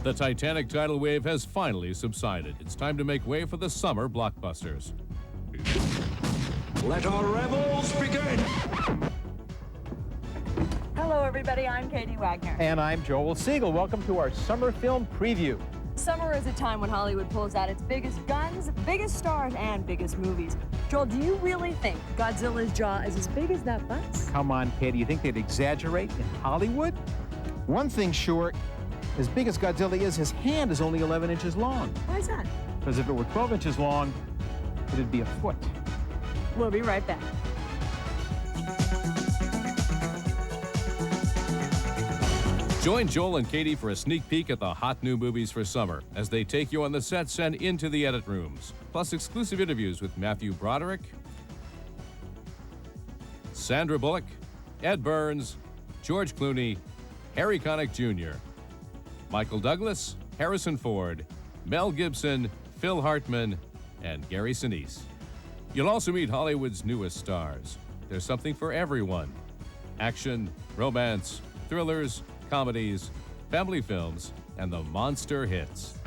The Titanic tidal wave has finally subsided. It's time to make way for the summer blockbusters. Let our revels begin! Hello, everybody. I'm Katie Wagner. And I'm Joel Siegel. Welcome to our summer film preview. Summer is a time when Hollywood pulls out its biggest guns, biggest stars, and biggest movies. Joel, do you really think Godzilla's jaw is as big as that bus? Come on, Katie. You think they'd exaggerate in Hollywood? One thing's sure, as big as Godzilla is, his hand is only 11 inches long. Why is that? Because if it were 12 inches long, it'd be a foot. We'll be right back. Join Joel and Katie for a sneak peek at the hot new movies for summer as they take you on the sets and into the edit rooms. Plus exclusive interviews with Matthew Broderick, Sandra Bullock, Ed Burns, George Clooney, Harry Connick Jr., Michael Douglas, Harrison Ford, Mel Gibson, Phil Hartman, and Gary Sinise. You'll also meet Hollywood's newest stars. There's something for everyone. Action, romance, thrillers, comedies, family films, and the monster hits.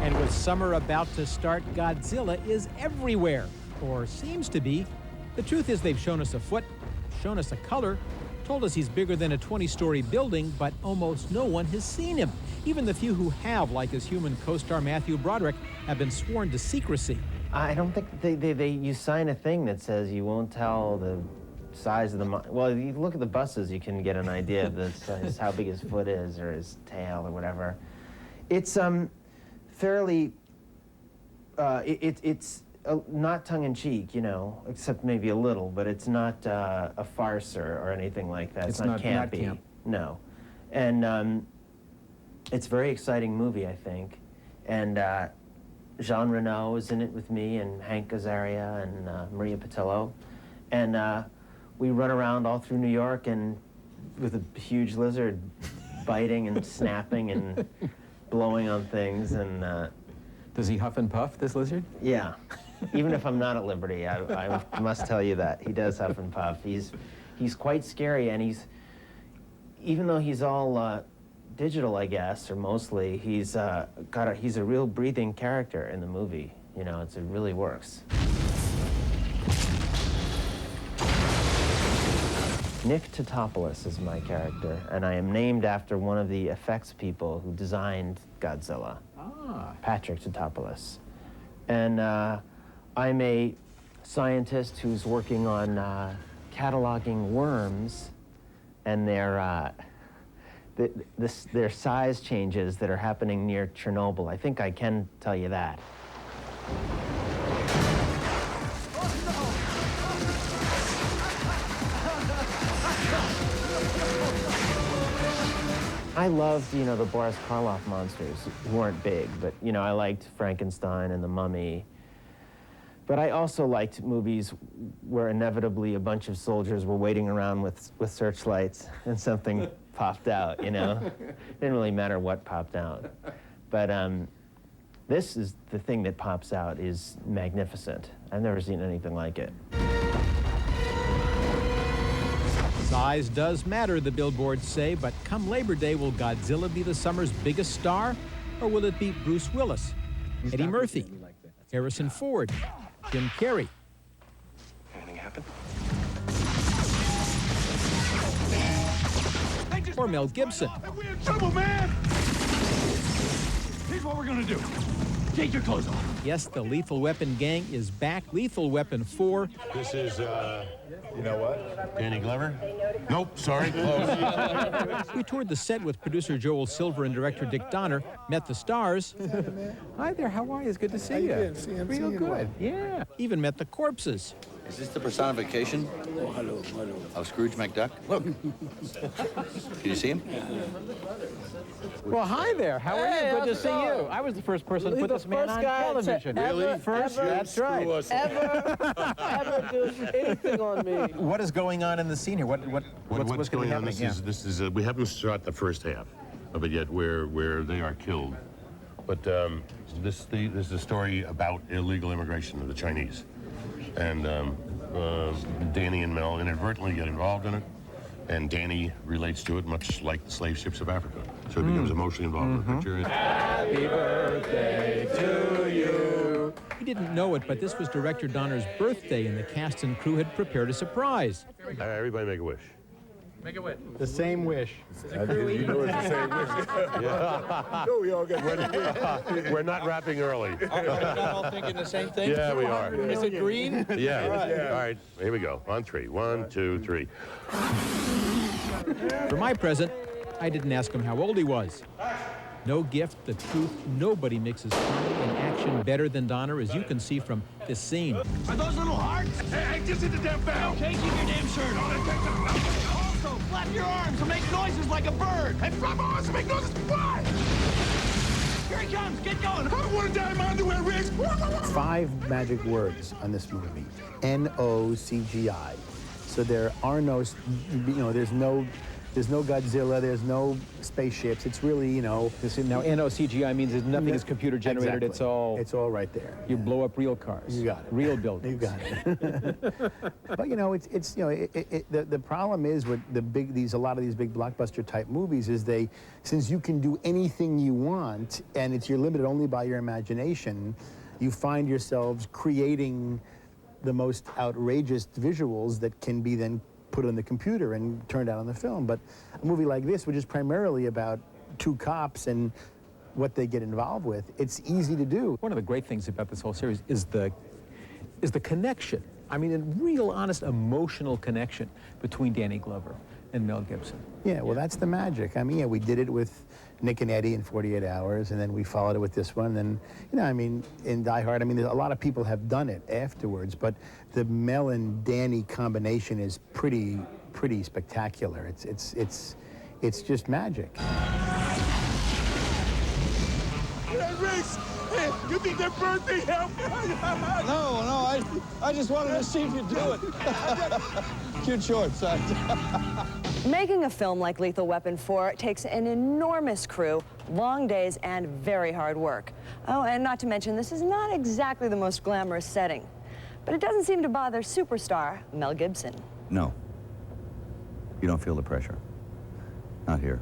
And with summer about to start, Godzilla is everywhere, or seems to be. The truth is they've shown us a foot, shown us a color, told us he's bigger than a 20-story building, but almost no one has seen him. Even the few who have, like his human co-star Matthew Broderick, have been sworn to secrecy. I don't think you sign a thing that says you won't tell the size of the... Well, you look at the buses, you can get an idea of the size, how big his foot is or his tail or whatever. It's fairly... It's not tongue-in-cheek, you know, except maybe a little, but it's not a farce or anything like that. It's not campy. Not camp. No. And it's a very exciting movie, I think. And Jean Reno is in it with me, and Hank Azaria, and Maria Patillo. And we run around all through New York and with a huge lizard biting and snapping and blowing on things. And does he huff and puff, this lizard? Yeah. Even if I'm not at liberty, I must tell you that. He does huff and puff. He's quite scary, and even though he's all digital, I guess, or mostly, he's a real breathing character in the movie. You know, it really works. Nick Tatopoulos is my character, and I am named after one of the effects people who designed Godzilla, Patrick Tatopoulos. And I'm a scientist who's working on cataloging worms and their size changes that are happening near Chernobyl. I think I can tell you that. I loved, you know, the Boris Karloff monsters who weren't big, but, you know, I liked Frankenstein and The Mummy. But I also liked movies where inevitably a bunch of soldiers were waiting around with searchlights and something popped out, you know? It didn't really matter what popped out. But this is the thing that pops out is magnificent. I've never seen anything like it. Size does matter, the billboards say, but come Labor Day, will Godzilla be the summer's biggest star? Or will it be Bruce Willis, Eddie Murphy, Harrison Ford, Jim Carrey? Anything happen? Or Mel Gibson? We're in trouble, man! Here's what we're gonna do. Take your clothes off. Yes, the Lethal Weapon gang is back. Lethal Weapon 4. This is, you know what? Danny Glover? Nope, sorry. We toured the set with producer Joel Silver and director Dick Donner, met the stars. Hi there, how are you? It's good to see you. Real good. Yeah. Even met the corpses. Is this the personification of Scrooge McDuck? Look. Can you see him? Well, hi there. How are you? Good to see you. I was the first person to put this man on television. Really? First? That's right. Ever do anything on me. What is going on in the scene here? What's going on? Happening? This is we haven't shot the first half of it yet, where they are killed. But this is a story about illegal immigration of the Chinese, and Danny and Mel inadvertently get involved in it, And Danny relates to it much like the slave ships of Africa. So he becomes emotionally involved with the picture. Happy birthday to you. We didn't know it, but this was director Donner's birthday, and the cast and crew had prepared a surprise. Everybody make a wish. Make a wish. The same wish. You know it's the same wish. Yeah. No, we all got we're not wrapping early. Are we not all thinking the same thing? Yeah, we are. Is it green? Yeah. All right, here we go. On three. 1, 2, 3. For my present, I didn't ask him how old he was. No gift, the truth, nobody mixes comedy and action better than Donner, as you can see from this scene. Are those little hearts? Hey, just hit the damn bell. Okay, keep your damn shirt on. Also, flap your arms and make noises like a bird. Hey, flap my arms and make noises. What? Here he comes. Get going. I don't want to die in my underwear, Riggs. 5 magic words on this movie. N-O-C-G-I. So there are no, there's no Godzilla, there's no spaceships. It's really, Now, NOCGI means that nothing is computer generated. Exactly. It's all right there. You blow up real cars. You got it. Real buildings. You got it. But the problem is with a lot of these big blockbuster type movies is since you can do anything you want and you're limited only by your imagination, you find yourselves creating the most outrageous visuals that can be then put on the computer and turned out on the film. But a movie like this, which is primarily about 2 cops and what they get involved with, it's easy to do. One of the great things about this whole series is the connection. I mean, a real, honest, emotional connection between Danny Glover and Mel Gibson. Yeah, well, that's the magic. I mean, yeah, we did it with Nick and Eddie in 48 Hours, and then we followed it with this one. And, in Die Hard, a lot of people have done it afterwards, but the Mel and Danny combination is pretty spectacular. It's just magic. Hey, Riggs. Hey, you think their birthday helped? No, I just wanted to see if you'd do it. Cute shorts. Making a film like Lethal Weapon 4 takes an enormous crew, long days, and very hard work. Oh, and not to mention, this is not exactly the most glamorous setting. But it doesn't seem to bother superstar Mel Gibson. No. You don't feel the pressure. Not here.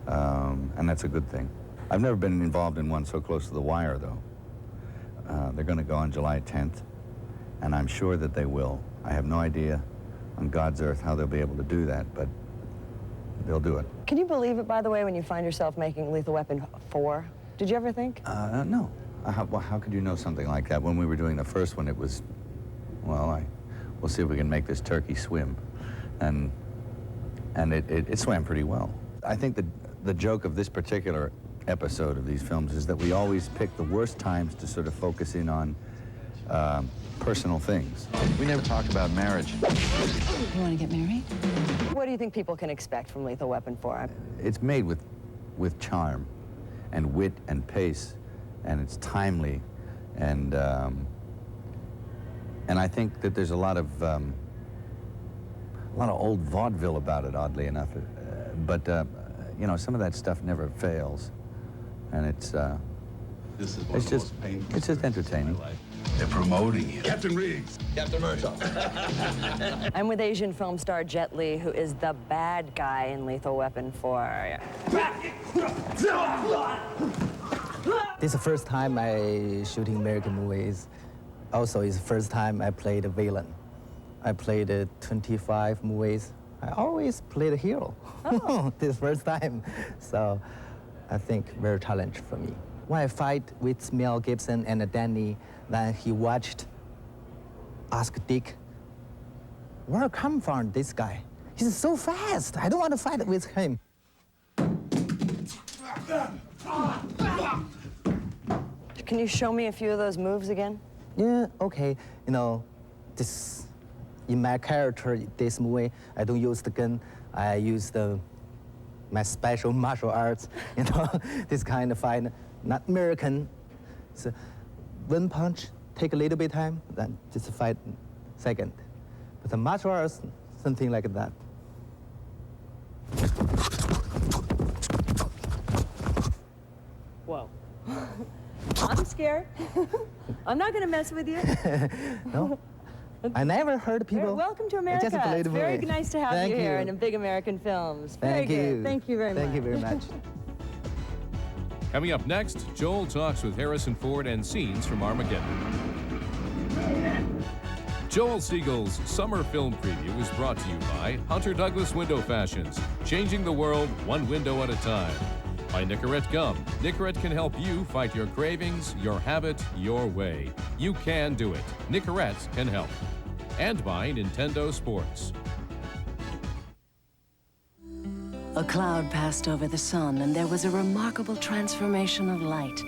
And that's a good thing. I've never been involved in one so close to the wire, though. They're going to go on July 10th, and I'm sure that they will. I have no idea on God's earth how they'll be able to do that, but they'll do it. Can you believe it, by the way, when you find yourself making Lethal Weapon 4? Did you ever think? No. How could you know something like that? When we were doing the first one, it was, well, we'll see if we can make this turkey swim. And it swam pretty well. I think the joke of this particular episode of these films is that we always pick the worst times to sort of focus in on personal things. We never talked about marriage. You want to get married? What do you think people can expect from Lethal Weapon 4? It's made with charm and wit and pace, and it's timely, and I think that there's a lot of old vaudeville about it, oddly enough. But some of that stuff never fails, and it's just entertaining. They're promoting you. Captain Riggs. Captain Murtaugh. I'm with Asian film star Jet Li, who is the bad guy in Lethal Weapon 4. This is the first time I shooting American movies. Also, it's the first time I played a villain. I played 25 movies. I always played a hero. Oh. This is the first time. So I think very challenging for me. When I fight with Mel Gibson and Danny, then he watched, ask Dick, where come from this guy? He's so fast. I don't want to fight with him. Can you show me a few of those moves again? Yeah, okay. This, in my character, this movie, I don't use the gun. I use my special martial arts, this kind of fight, not American. So one punch, take a little bit time, then just fight second. But the martial arts, something like that. Whoa. I'm scared. I'm not going to mess with you. No? I never heard people. Welcome to America. Just played It's the very movie. nice to have Thank you here in Big American Films. Very Thank good. you. Thank you very much. Thank you very much. Coming up next, Joel talks with Harrison Ford and scenes from Armageddon. Joel Siegel's summer film preview is brought to you by Hunter Douglas Window Fashions, changing the world one window at a time. By Nicorette Gum. Nicorette can help you fight your cravings, your habit, your way. You can do it. Nicorette can help. And by Nintendo Sports. A cloud passed over the sun, and there was a remarkable transformation of light.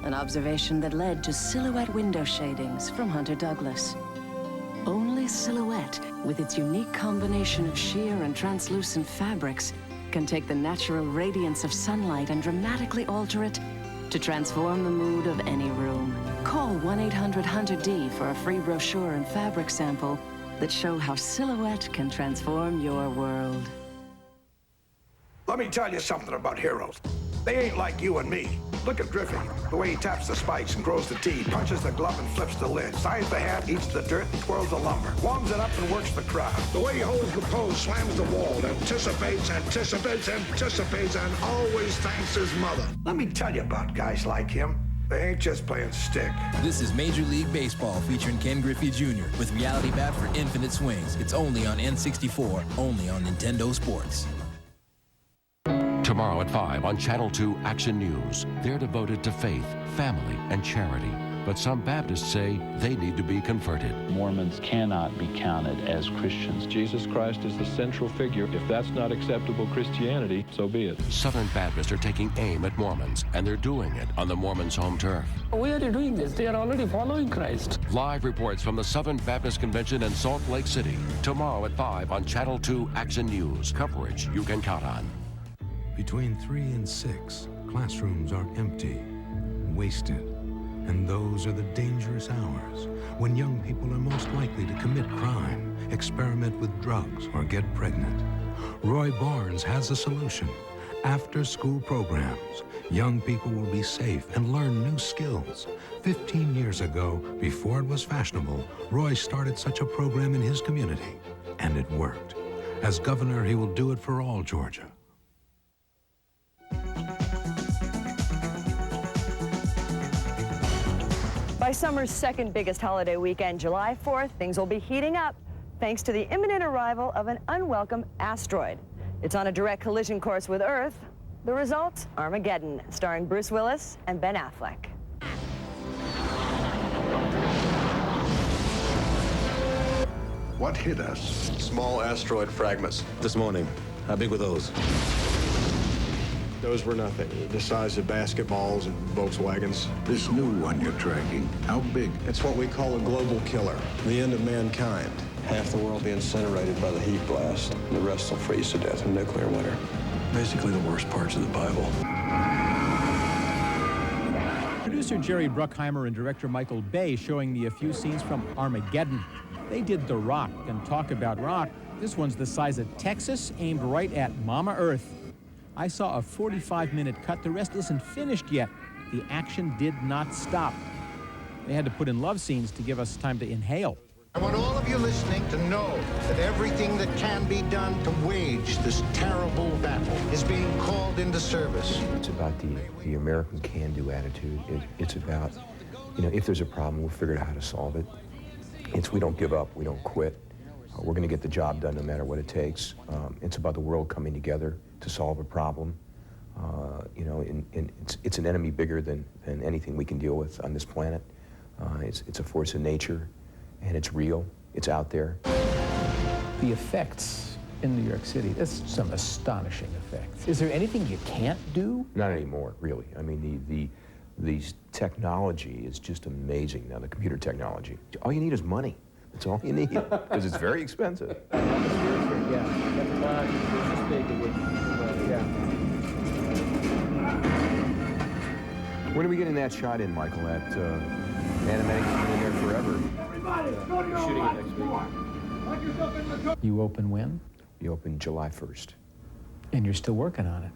An observation that led to Silhouette window shadings from Hunter Douglas. Only Silhouette, with its unique combination of sheer and translucent fabrics, can take the natural radiance of sunlight and dramatically alter it to transform the mood of any room. Call 1-800-HUNTER-D for a free brochure and fabric sample that show how Silhouette can transform your world. Let me tell you something about heroes. They ain't like you and me. Look at Griffey, the way he taps the spikes and grows the tea, punches the glove and flips the lid, signs the hat, eats the dirt, and twirls the lumber, warms it up and works the crowd. The way he holds the pose, slams the wall, anticipates, and always thanks his mother. Let me tell you about guys like him. They ain't just playing stick. This is Major League Baseball featuring Ken Griffey Jr. with Reality Bat for Infinite Swings. It's only on N64, only on Nintendo Sports. Tomorrow at 5 on Channel 2 Action News. They're devoted to faith, family, and charity. But some Baptists say they need to be converted. Mormons cannot be counted as Christians. Jesus Christ is the central figure. If that's not acceptable Christianity, so be it. Southern Baptists are taking aim at Mormons, and they're doing it on the Mormons' home turf. Why are they doing this? They are already following Christ. Live reports from the Southern Baptist Convention in Salt Lake City. Tomorrow at 5 on Channel 2 Action News. Coverage you can count on. Between 3 and 6, classrooms are empty, wasted, and those are the dangerous hours when young people are most likely to commit crime, experiment with drugs, or get pregnant. Roy Barnes has a solution. After-school programs. Young people will be safe and learn new skills. 15 years ago, before it was fashionable, Roy started such a program in his community, and it worked. As governor, he will do it for all Georgia. By summer's second biggest holiday weekend, July 4th, things will be heating up thanks to the imminent arrival of an unwelcome asteroid. It's on a direct collision course with Earth. The result, Armageddon, starring Bruce Willis and Ben Affleck. What hit us? Small asteroid fragments. This morning. How big were those? Those were nothing. The size of basketballs and Volkswagens. This new one you're tracking, how big? It's what we call a global killer. The end of mankind. Half the world be incinerated by the heat blast. And the rest will freeze to death in nuclear winter. Basically the worst parts of the Bible. Producer Jerry Bruckheimer and director Michael Bay showing me a few scenes from Armageddon. They did The Rock, and talk about rock. This one's the size of Texas, aimed right at Mama Earth. I saw a 45-minute cut. The rest isn't finished yet. The action did not stop. They had to put in love scenes to give us time to inhale. I want all of you listening to know that everything that can be done to wage this terrible battle is being called into service. It's about the American can-do attitude. It's about, if there's a problem, we'll figure out how to solve it. It's we don't give up, we don't quit. We're going to get the job done no matter what it takes. It's about the world coming together to solve a problem. It's an enemy bigger than anything we can deal with on this planet. It's a force of nature, and it's real. It's out there. The effects in New York City, that's some astonishing effects. Is there anything you can't do? Not anymore, really. I mean, the technology is just amazing now, the computer technology. All you need is money. That's all you need, because it's very expensive. When are we getting that shot in, Michael? That animating in there forever. Shooting it next week. You open when? You open July 1st. And you're still working on it.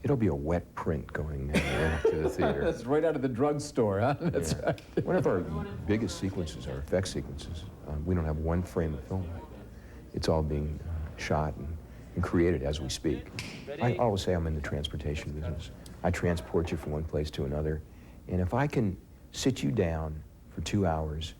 it'll be a wet print going to the theater. That's right out of the drugstore, huh? That's right. One of our biggest sequences, our effect sequences, we don't have one frame of film. It's all being shot and created as we speak. I always say I'm in the transportation business. I transport you from one place to another, and if I can sit you down for 2 hours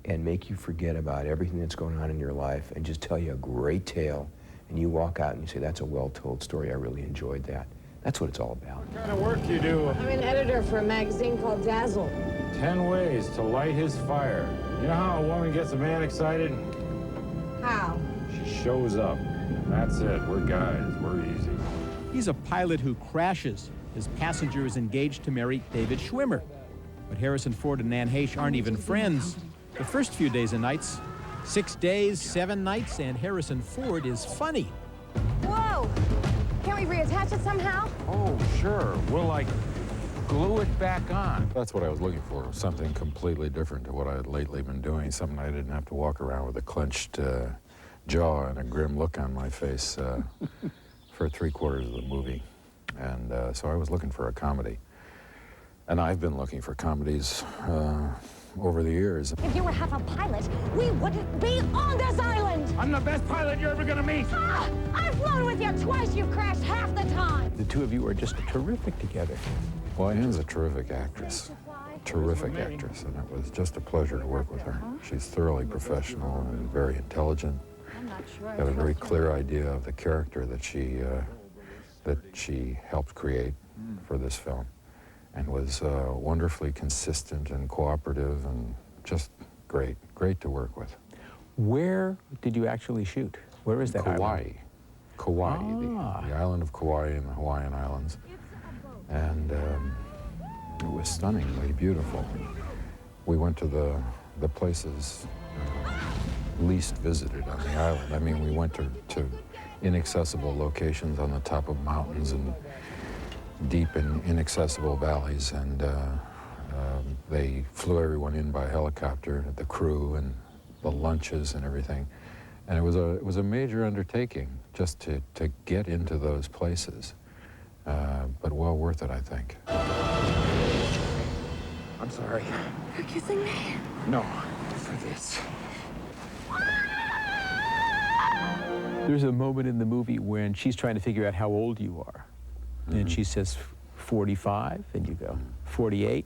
and make you forget about everything that's going on in your life and just tell you a great tale, and you walk out and you say, that's a well-told story, I really enjoyed that. That's what it's all about. What kind of work you do? I'm an editor for a magazine called Dazzle. 10 ways to light his fire. You know how a woman gets a man excited? How? She shows up. That's it. We're guys. We're easy. He's a pilot who crashes. His passenger is engaged to marry David Schwimmer. But Harrison Ford and Nan Heche aren't even friends. The first few days and nights, 6 days, 7 nights, and Harrison Ford is funny. Whoa! Can't we reattach it somehow? Oh, sure. We'll, like, glue it back on. That's what I was looking for, something completely different to what I had lately been doing, something I didn't have to walk around with a clenched jaw and a grim look on my face for 3/4 of the movie. And so I was looking for a comedy. And I've been looking for comedies over the years. If you were half a pilot, we wouldn't be on this island! I'm the best pilot you're ever gonna meet! Ah! I've flown with you twice, you've crashed half the time! The two of you are just terrific together. Well, Ann's a terrific actress. Terrific actress, and it was just a pleasure to work with her. She's thoroughly professional and very intelligent. Got a very clear idea of the character that she helped create for this film, and was wonderfully consistent and cooperative and just great to work with. Where did you actually shoot? Where is that Kauai. Kauai, the island of Kauai in the Hawaiian Islands. And it was stunningly beautiful. We went to the places least visited on the island. I mean, we went to inaccessible locations on the top of mountains and deep in inaccessible valleys, and they flew everyone in by helicopter, the crew and the lunches and everything. And it was a major undertaking just to get into those places, but well worth it, I think. I'm sorry. You're kissing me? No, for this. There's a moment in the movie when she's trying to figure out how old you are. And she says 45, and you go 48,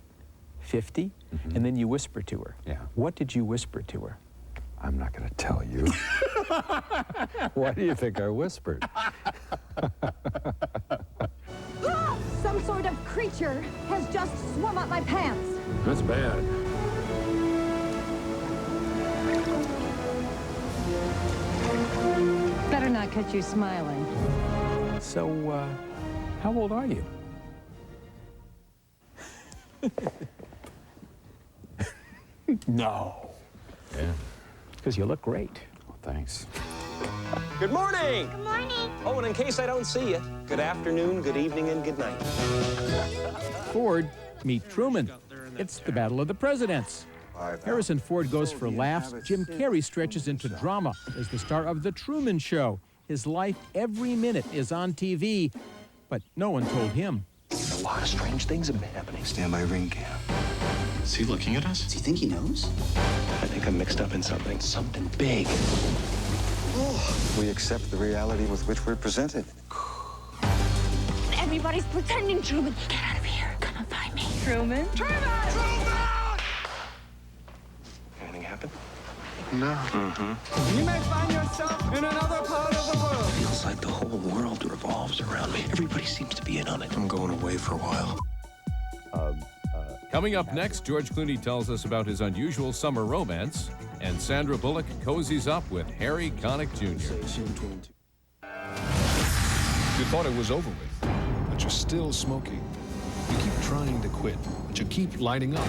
50, and then you whisper to her. Yeah. What did you whisper to her? I'm not going to tell you. Why do you think I whispered? Some sort of creature has just swum up my pants. That's bad. Better not catch you smiling. So, how old are you? No. Yeah. Because you look great. Well, thanks. Good morning. Good morning. Oh, and in case I don't see you, good afternoon, good evening, and good night. Ford, meet Truman. It's the Battle of the Presidents. Harrison Ford goes for laughs. Jim Carrey stretches into drama as the star of The Truman Show. His life, every minute, is on TV, but no one told him. A lot of strange things have been happening. Stand by ring cam. Is he looking at us? Does he think he knows? I think I'm mixed up in something. Something big. We accept the reality with which we're presented. Everybody's pretending, Truman. Get out of here. Come and find me. Truman? Truman! Anything happen? No. Mm-hmm. You may find yourself in another part of the world. Feels like the whole world revolves around me. Everybody seems to be in on it. I'm going away for a while. Coming up next, George Clooney tells us about his unusual summer romance, and Sandra Bullock cozies up with Harry Connick Jr. You thought it was over with, but you're still smoking. You keep trying to quit, but you keep lighting up.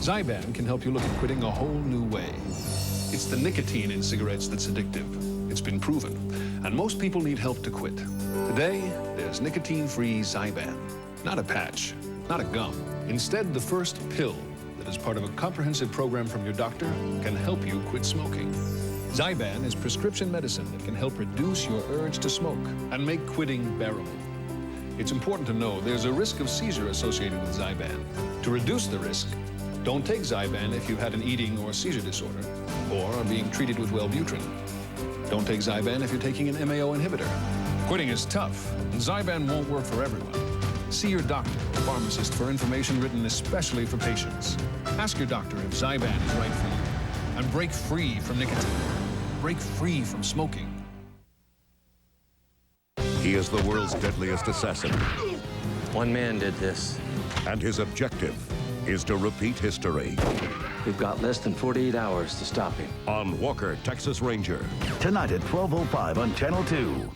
Zyban can help you look at quitting a whole new way. It's the nicotine in cigarettes that's addictive. It's been proven, and most people need help to quit. Today, there's nicotine-free Zyban. Not a patch, not a gum. Instead, the first pill that is part of a comprehensive program from your doctor can help you quit smoking. Zyban is prescription medicine that can help reduce your urge to smoke and make quitting bearable. It's important to know there's a risk of seizure associated with Zyban. To reduce the risk, don't take Zyban if you've had an eating or seizure disorder or are being treated with Wellbutrin. Don't take Zyban if you're taking an MAO inhibitor. Quitting is tough, and Zyban won't work for everyone. See your doctor or pharmacist for information written especially for patients. Ask your doctor if Zyban is right for you. And break free from nicotine. Break free from smoking. He is the world's deadliest assassin. One man did this. And his objective is to repeat history. We've got less than 48 hours to stop him. On Walker, Texas Ranger. Tonight at 12:05 on Channel 2.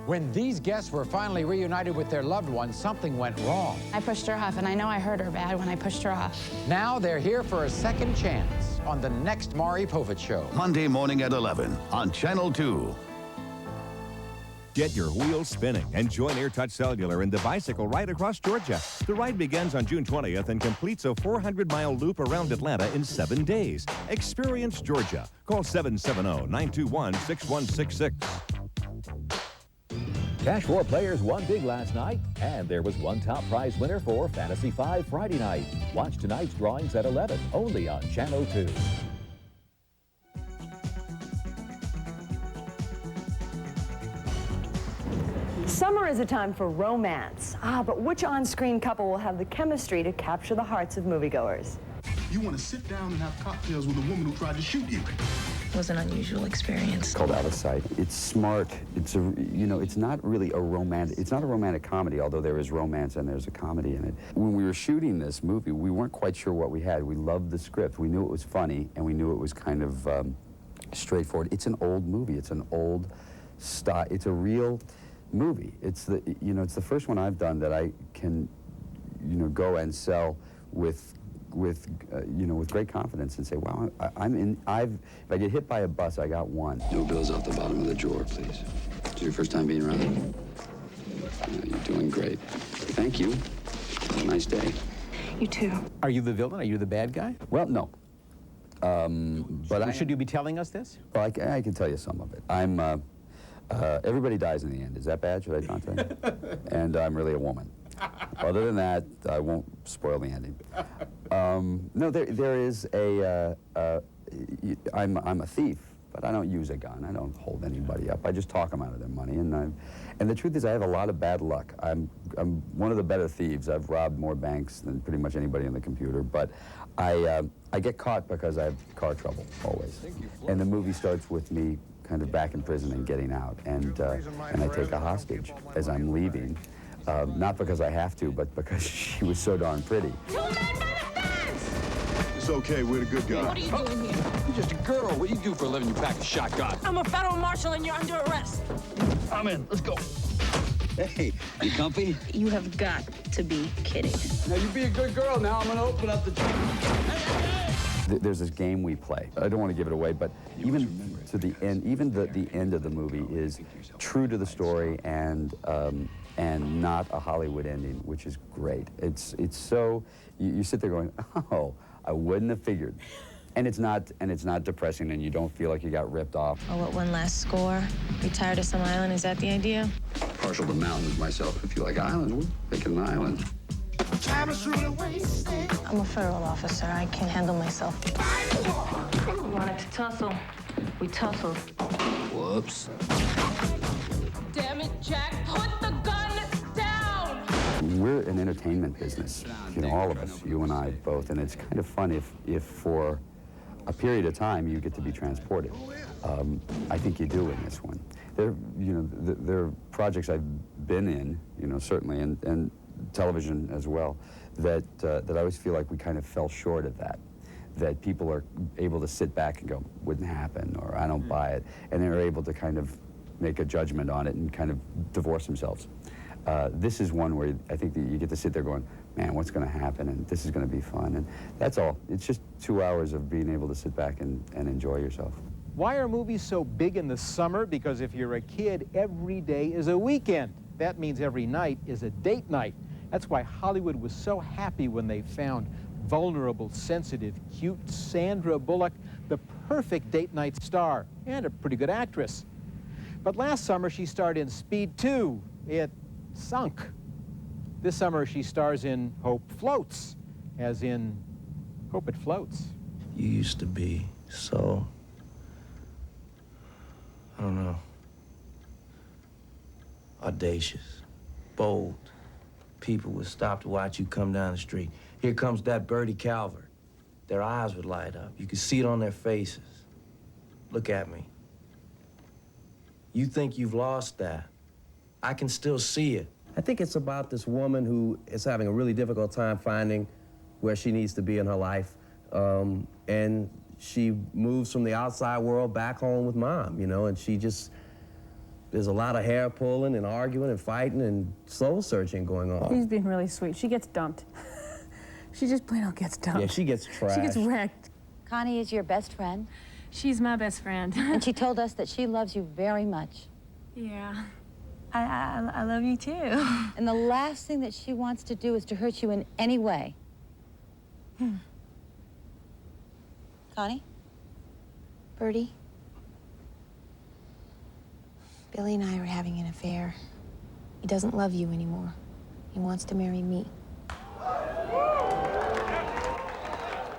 When these guests were finally reunited with their loved ones, something went wrong. I pushed her off, and I know I hurt her bad when I pushed her off. Now they're here for a second chance on the next Maury Povich Show. Monday morning at 11 on Channel 2. Get your wheels spinning and join AirTouch Cellular in the bicycle ride across Georgia. The ride begins on June 20th and completes a 400-mile loop around Atlanta in 7 days. Experience Georgia. Call 770-921-6166. Cash 4 players won big last night, and there was one top prize winner for Fantasy 5 Friday night. Watch tonight's drawings at 11, only on Channel 2. Summer is a time for romance. But which on-screen couple will have the chemistry to capture the hearts of moviegoers? You want to sit down and have cocktails with a woman who tried to shoot you. It was an unusual experience. It's called Out of Sight. It's smart. It's it's not really a romantic. It's not a romantic comedy, although there is romance and there's a comedy in it. When we were shooting this movie, we weren't quite sure what we had. We loved the script. We knew it was funny, and we knew it was kind of straightforward. It's an old movie. It's an old style. It's a real movie. It's the it's the first one I've done that I can go and sell with great confidence and say, wow, if I get hit by a bus, I got one. No bills off the bottom of the drawer, please. It's your first time being around. You're doing great. Thank you. Have a nice day. You too. Are you the villain? Are you the bad guy? Well, no. But should you be telling us this? Well, I can tell you some of it. I'm. Everybody dies in the end. Is that bad? Should I not tell you? And I'm really a woman. Other than that, I won't spoil the ending. No, there is a. I'm a thief, but I don't use a gun. I don't hold anybody up. I just talk them out of their money, and the truth is, I have a lot of bad luck. I'm one of the better thieves. I've robbed more banks than pretty much anybody in the computer, but I get caught because I have car trouble always. And the movie starts with me kind of back in prison and getting out, and I take a hostage as I'm leaving. Not because I have to, but because she was so darn pretty. It's okay, we're the good guys. What are you doing here? You're just a girl. What do you do for a living? You pack a shotgun. I'm a federal marshal and you're under arrest. I'm in. Let's go. Hey, you comfy? You have got to be kidding. Now you be a good girl. Now I'm gonna open up the trunk. There's this game we play. I don't want to give it away, but even to the end, even the end of the movie is true to the story and not a Hollywood ending, which is great. It's so you sit there going, oh, I wouldn't have figured, and it's not depressing, and you don't feel like you got ripped off. Oh, what, one last score? Retire to some island? Is that the idea? Partial to mountains myself. If you like islands, we'll make an island. I'm a federal officer. I can't handle myself. We wanted to tussle. We tussled. Whoops. Damn it, Jack. Put the gun down! We're an entertainment business, all of us, you and I both, and it's kind of fun if for a period of time you get to be transported. I think you do in this one. There are projects I've been in, certainly, and television as well, that I always feel like we kind of fell short of that people are able to sit back and go, wouldn't happen, or I don't buy it, and they're able to kind of make a judgment on it and kind of divorce themselves. This is one where I think that you get to sit there going, man, what's going to happen, and this is going to be fun, and that's all. It's just 2 hours of being able to sit back and enjoy yourself. Why are movies so big in the summer? Because if you're a kid, every day is a weekend. That means every night is a date night. That's why Hollywood was so happy when they found vulnerable, sensitive, cute Sandra Bullock, the perfect date night star, and a pretty good actress. But last summer, she starred in Speed 2. It sunk. This summer, she stars in Hope Floats, as in Hope It Floats. You used to be so, I don't know, audacious, bold. People would stop to watch you come down the street. Here comes that Bertie Calvert. Their eyes would light up. You could see it on their faces. Look at me. You think you've lost that. I can still see it. I think it's about this woman who is having a really difficult time finding where she needs to be in her life. And she moves from the outside world back home with Mom, you know, and she just, there's a lot of hair pulling and arguing and fighting and soul searching going on. She's been really sweet. She gets dumped. She just plain out gets dumped. Yeah, she gets trashed. She gets wrecked. Connie is your best friend. She's my best friend. And she told us that she loves you very much. Yeah. I love you too. And the last thing that she wants to do is to hurt you in any way. Connie? Bertie? Billy and I are having an affair. He doesn't love you anymore. He wants to marry me.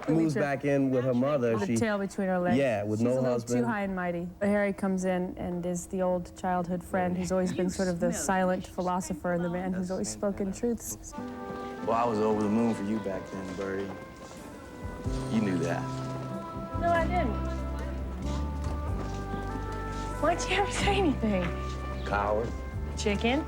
Moves back in with her mother. With a tail between her legs. Yeah, with no husband. She's a little too high and mighty. Harry comes in and is the old childhood friend who's always been sort of the silent philosopher in the band who's always spoken truths. Well, I was over the moon for you back then, Bertie. You knew that. No, I didn't. Why'd you ever say anything? Coward. Chicken?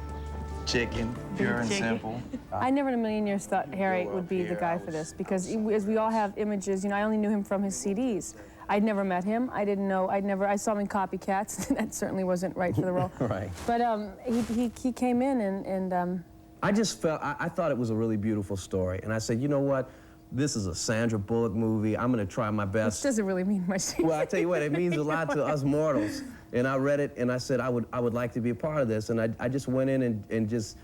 Chicken, pure and simple. I never in a million years thought Harry would be the guy for this, because as we all have images, you know, I only knew him from his CDs. I'd never met him. I didn't know, I saw him in Copycats. That certainly wasn't right for the role. Right. But he came in and I just felt, I thought it was a really beautiful story. And I said, you know what? This is a Sandra Bullock movie. I'm going to try my best. Which doesn't really mean much. Well, I tell you what, it means a lot to us mortals. And I read it, and I said I would like to be a part of this. And I just went in and just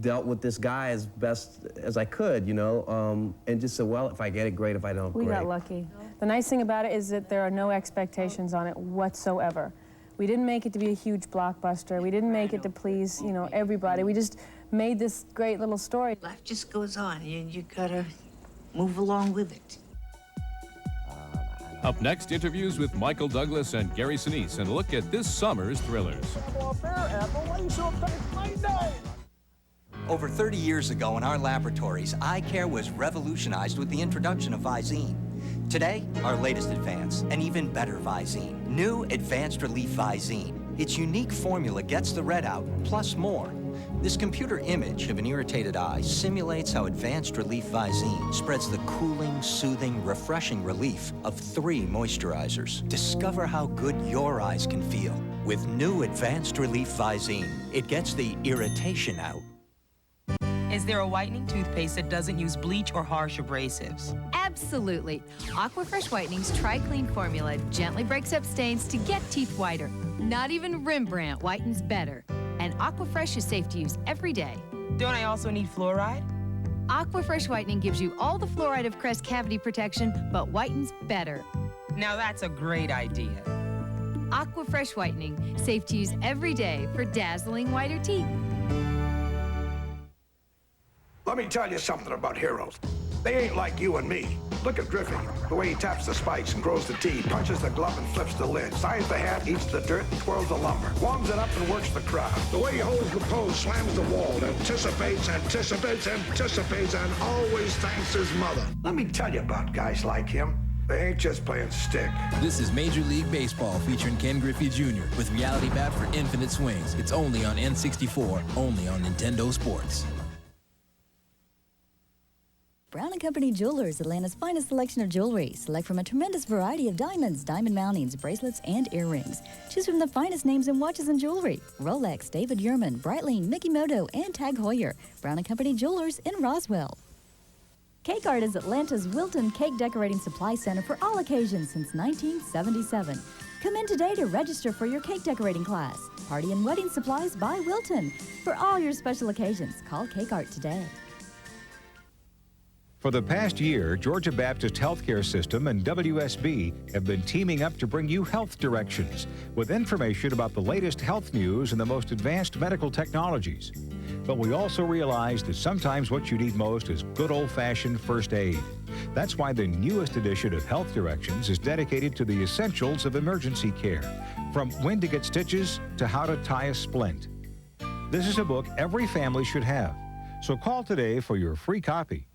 dealt with this guy as best as I could, you know, and just said, well, if I get it, great. If I don't, great. We got lucky. The nice thing about it is that there are no expectations on it whatsoever. We didn't make it to be a huge blockbuster. We didn't make it to please, you know, everybody. We just made this great little story. Life just goes on, and you gotta move along with it. Up next, interviews with Michael Douglas and Gary Sinise, and a look at this summer's thrillers. Over 30 years ago in our laboratories, eye care was revolutionized with the introduction of Visine. Today, our latest advance, an even better Visine. New Advanced Relief Visine. Its unique formula gets the red out, plus more. This computer image of an irritated eye simulates how Advanced Relief Visine spreads the cooling, soothing, refreshing relief of 3 moisturizers. Discover how good your eyes can feel with new Advanced Relief Visine. It gets the irritation out. Is there a whitening toothpaste that doesn't use bleach or harsh abrasives? Absolutely. Aquafresh Whitening's Tri-Clean formula gently breaks up stains to get teeth whiter. Not even Rembrandt whitens better. And Aquafresh is safe to use every day. Don't I also need fluoride? Aquafresh Whitening gives you all the fluoride of Crest cavity protection, but whitens better. Now that's a great idea. Aquafresh Whitening, safe to use every day for dazzling whiter teeth. Let me tell you something about heroes. They ain't like you and me. Look at Griffey, the way he taps the spikes and grows the teeth, punches the glove and flips the lid, signs the hat, eats the dirt, and twirls the lumber, warms it up and works the crowd. The way he holds the pose, slams the wall, anticipates, and always thanks his mother. Let me tell you about guys like him. They ain't just playing stick. This is Major League Baseball featuring Ken Griffey Jr. with Reality Bat for Infinite Swings. It's only on N64, only on Nintendo Sports. Brown & Company Jewelers, Atlanta's finest selection of jewelry. Select from a tremendous variety of diamonds, diamond mountings, bracelets, and earrings. Choose from the finest names in watches and jewelry. Rolex, David Yurman, Breitling, Mikimoto, and Tag Heuer. Brown & Company Jewelers in Roswell. Cake Art is Atlanta's Wilton Cake Decorating Supply Center for all occasions since 1977. Come in today to register for your cake decorating class. Party and wedding supplies by Wilton. For all your special occasions, call Cake Art today. For the past year, Georgia Baptist Healthcare System and WSB have been teaming up to bring you health directions with information about the latest health news and the most advanced medical technologies. but we also realize that sometimes what you need most is good old-fashioned first aid. That's why the newest edition of Health Directions is dedicated to the essentials of emergency care, from when to get stitches to how to tie a splint. This is a book every family should have, so call today for your free copy.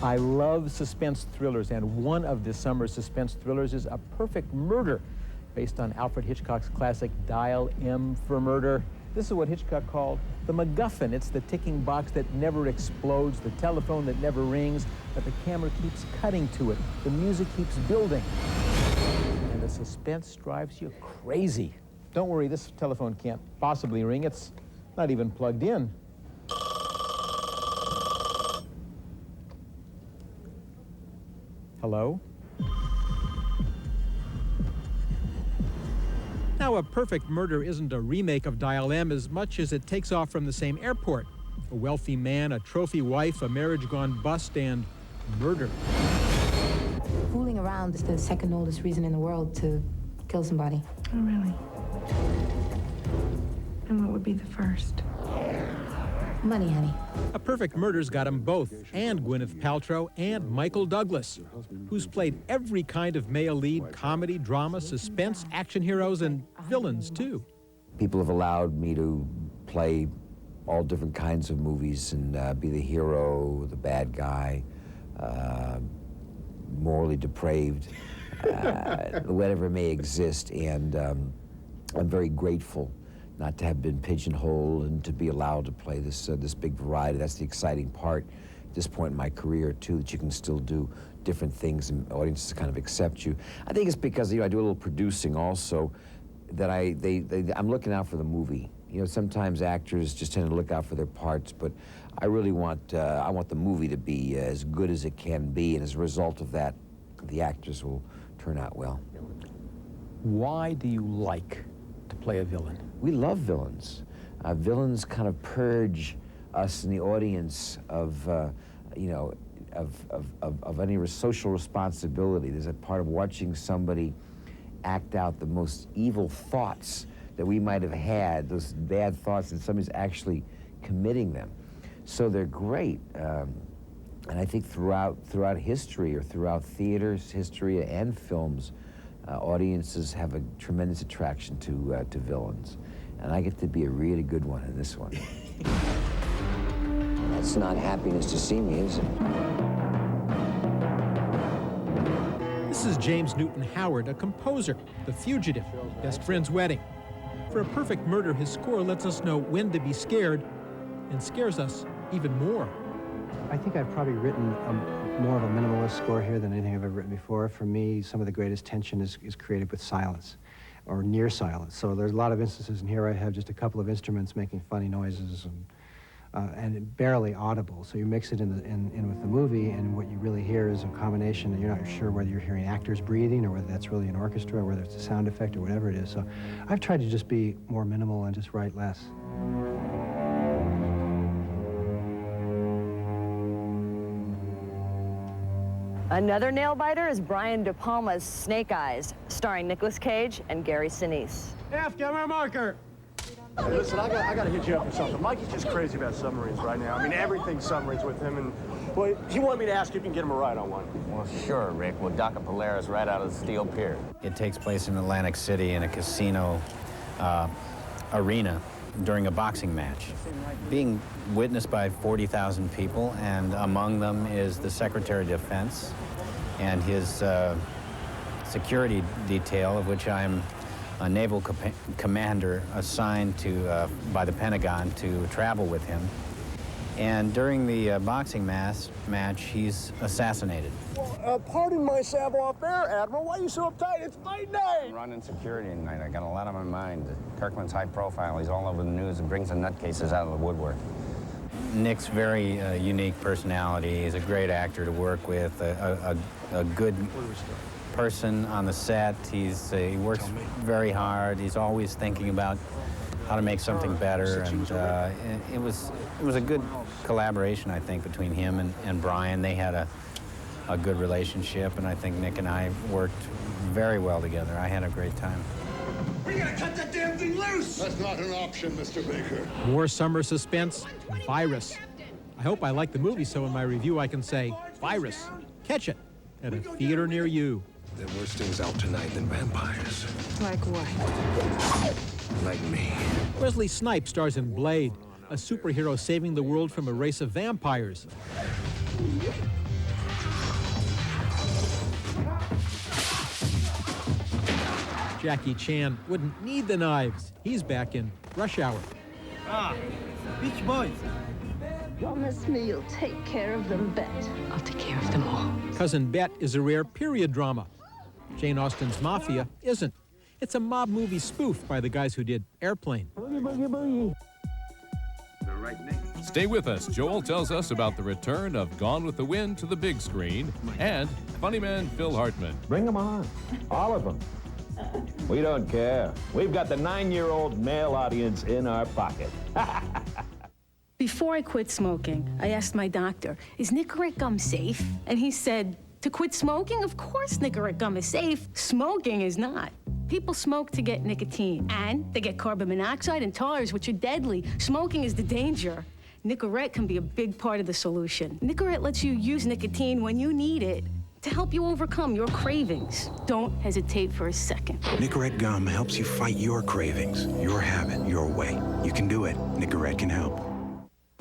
I love suspense thrillers, and one of this summer's suspense thrillers is A Perfect Murder, based on Alfred Hitchcock's classic Dial M for Murder. This is what Hitchcock called the MacGuffin. It's the ticking box that never explodes, the telephone that never rings, but the camera keeps cutting to it. The music keeps building, and the suspense drives you crazy. Don't worry, this telephone can't possibly ring. It's not even plugged in. Hello? Now, A Perfect Murder isn't a remake of Dial M as much as it takes off from the same airport. A wealthy man, a trophy wife, a marriage gone bust, and murder. Fooling around is the second oldest reason in the world to kill somebody. Oh, really? And what would be the first? Money, honey. A Perfect Murder's got them both, and Gwyneth Paltrow and Michael Douglas, who's played every kind of male lead: comedy, drama, suspense, action heroes, and villains, too. People have allowed me to play all different kinds of movies and be the hero, the bad guy, morally depraved, whatever may exist, and I'm very grateful not to have been pigeonholed and to be allowed to play this big variety. That's the exciting part at this point in my career, too, that you can still do different things and audiences kind of accept you. I think it's because, I do a little producing also, that I'm looking out for the movie. Sometimes actors just tend to look out for their parts, but I really want, I want the movie to be as good as it can be, and as a result of that, the actors will turn out well. Why do you like to play a villain? We love villains. Villains kind of purge us in the audience of any social responsibility. There's a part of watching somebody act out the most evil thoughts that we might have had, those bad thoughts, and somebody's actually committing them. So they're great. And I think throughout history, or throughout theaters, history, and films, audiences have a tremendous attraction to villains. And I get to be a really good one in this one. That's not happiness to see me, is it? This is James Newton Howard, a composer, The Fugitive, Best Friend's Wedding. For A Perfect Murder, his score lets us know when to be scared, and scares us even more. I think I've probably written more of a minimalist score here than anything I've ever written before. For me, some of the greatest tension is created with silence, or near silence. So there's a lot of instances in here I have just a couple of instruments making funny noises and barely audible. So you mix it in with the movie, and what you really hear is a combination that you're not sure whether you're hearing actors breathing or whether that's really an orchestra or whether it's a sound effect or whatever it is. So I've tried to just be more minimal and just write less. Another nail-biter is Brian De Palma's Snake Eyes, starring Nicolas Cage and Gary Sinise. F, give me a marker. Hey, listen, I got to hit you up for something. Mikey's just crazy about submarines right now. I mean, everything's submarines with him, and, well, he wanted me to ask you if you can get him a ride on one. Well, sure, Rick. We'll dock a Polaris right out of the steel pier. It takes place in Atlantic City in a casino arena during a boxing match, being witnessed by 40,000 people, and among them is the Secretary of Defense and his security detail, of which I'm a naval commander assigned to by the Pentagon to travel with him. And during the boxing match, he's assassinated. Well, pardon my savoir-faire, Admiral. Why are you so uptight? It's fight night! I'm running security tonight. I got a lot on my mind. Kirkland's high profile. He's all over the news and brings the nutcases out of the woodwork. Nick's very unique personality. He's a great actor to work with, a good person on the set. He works very hard. He's always thinking about how to make something better, and it was a good collaboration, I think, between him and Brian. They had a good relationship, and I think Nick and I worked very well together. I had a great time. We gotta cut that damn thing loose! That's not an option, Mr. Baker. More summer suspense, Virus. I hope I like the movie, so in my review I can say, Virus, catch it at a theater near you. There are worse things out tonight than vampires. Like what? Like me. Wesley Snipes stars in Blade, a superhero saving the world from a race of vampires. Jackie Chan wouldn't need the knives. He's back in Rush Hour. Beach Boys. Promise me you'll take care of them, Bet. I'll take care of them all. Cousin Bet is a rare period drama. Jane Austen's Mafia isn't. It's a mob movie spoof by the guys who did Airplane. Stay with us. Joel tells us about the return of Gone with the Wind to the big screen and funny man Phil Hartman. Bring them on, all of them. We don't care. We've got the 9-year-old male audience in our pocket. Before I quit smoking, I asked my doctor, is Nicorette gum safe? And he said, to quit smoking? Of course Nicorette gum is safe. Smoking is not. People smoke to get nicotine, and they get carbon monoxide and tars, which are deadly. Smoking is the danger. Nicorette can be a big part of the solution. Nicorette lets you use nicotine when you need it to help you overcome your cravings. Don't hesitate for a second. Nicorette gum helps you fight your cravings, your habit, your way. You can do it. Nicorette can help.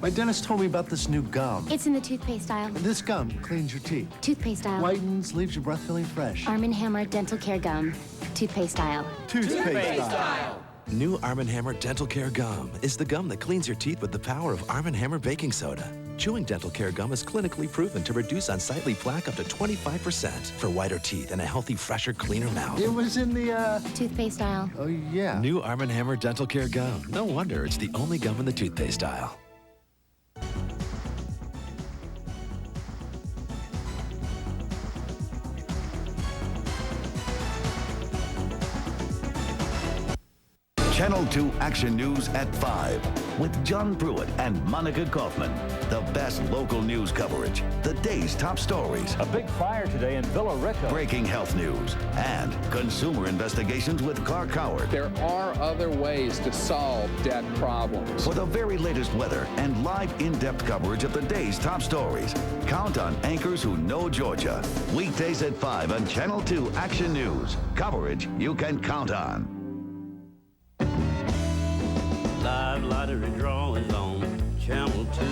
My dentist told me about this new gum. It's in the toothpaste aisle. This gum cleans your teeth. Toothpaste aisle. Whitens, leaves your breath feeling fresh. Arm & Hammer Dental Care Gum. Toothpaste aisle. Toothpaste aisle. New Arm & Hammer Dental Care Gum is the gum that cleans your teeth with the power of Arm & Hammer baking soda. Chewing dental care gum is clinically proven to reduce unsightly plaque up to 25% for whiter teeth and a healthy, fresher, cleaner mouth. It was in the, Toothpaste aisle. Oh, yeah. New Arm & Hammer Dental Care Gum. No wonder it's the only gum in the toothpaste aisle. Channel 2 Action News at 5 with John Pruitt and Monica Kaufman. The best local news coverage, the day's top stories. A big fire today in Villa Rica. Breaking health news and consumer investigations with Clark Howard. There are other ways to solve debt problems. For the very latest weather and live in-depth coverage of the day's top stories, count on anchors who know Georgia. Weekdays at 5 on Channel 2 Action News. Coverage you can count on. Live lottery drawings on Channel 2.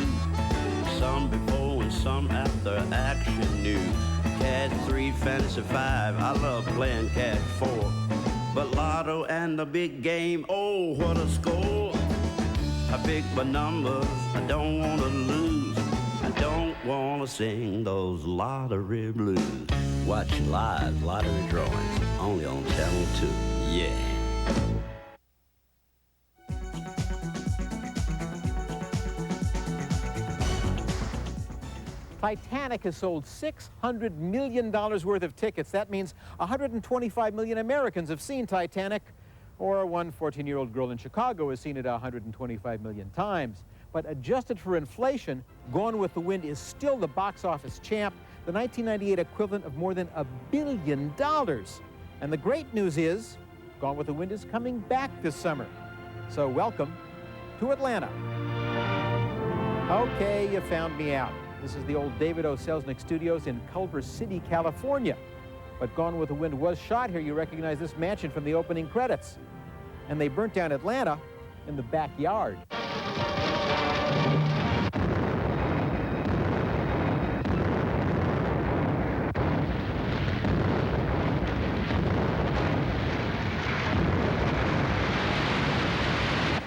Some before and some after Action News. Cat 3, Fantasy 5, I love playing Cat 4. But Lotto and the big game, oh, what a score. I pick my numbers, I don't want to lose. I don't want to sing those lottery blues. Watch live lottery drawings, only on Channel 2, yeah. Titanic has sold $600 million worth of tickets. That means 125 million Americans have seen Titanic, or one 14-year-old girl in Chicago has seen it 125 million times. But adjusted for inflation, Gone with the Wind is still the box office champ, the 1998 equivalent of more than $1 billion. And the great news is, Gone with the Wind is coming back this summer. So welcome to Atlanta. Okay, you found me out. This is the old David O. Selznick Studios in Culver City, California. But Gone with the Wind was shot here. You recognize this mansion from the opening credits. And they burnt down Atlanta in the backyard.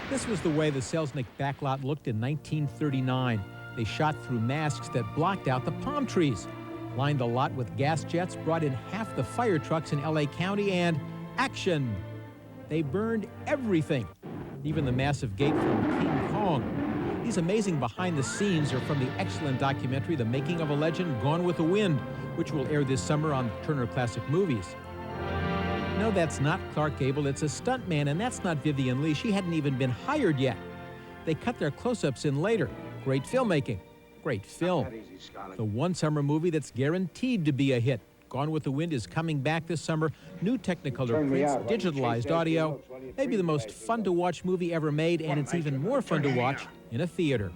This was the way the Selznick backlot looked in 1939. They shot through masks that blocked out the palm trees, lined the lot with gas jets, brought in half the fire trucks in LA County, and action! They burned everything, even the massive gate from King Kong. These amazing behind the scenes are from the excellent documentary, The Making of a Legend, Gone with the Wind, which will air this summer on Turner Classic Movies. No, that's not Clark Gable, it's a stuntman, and that's not Vivian Lee. She hadn't even been hired yet. They cut their close-ups in later. Great filmmaking, great film. The one summer movie that's guaranteed to be a hit, Gone with the Wind is coming back this summer. New Technicolor prints, digitalized audio. Maybe the most fun-to-watch movie ever made, and it's even more fun to watch in a theater.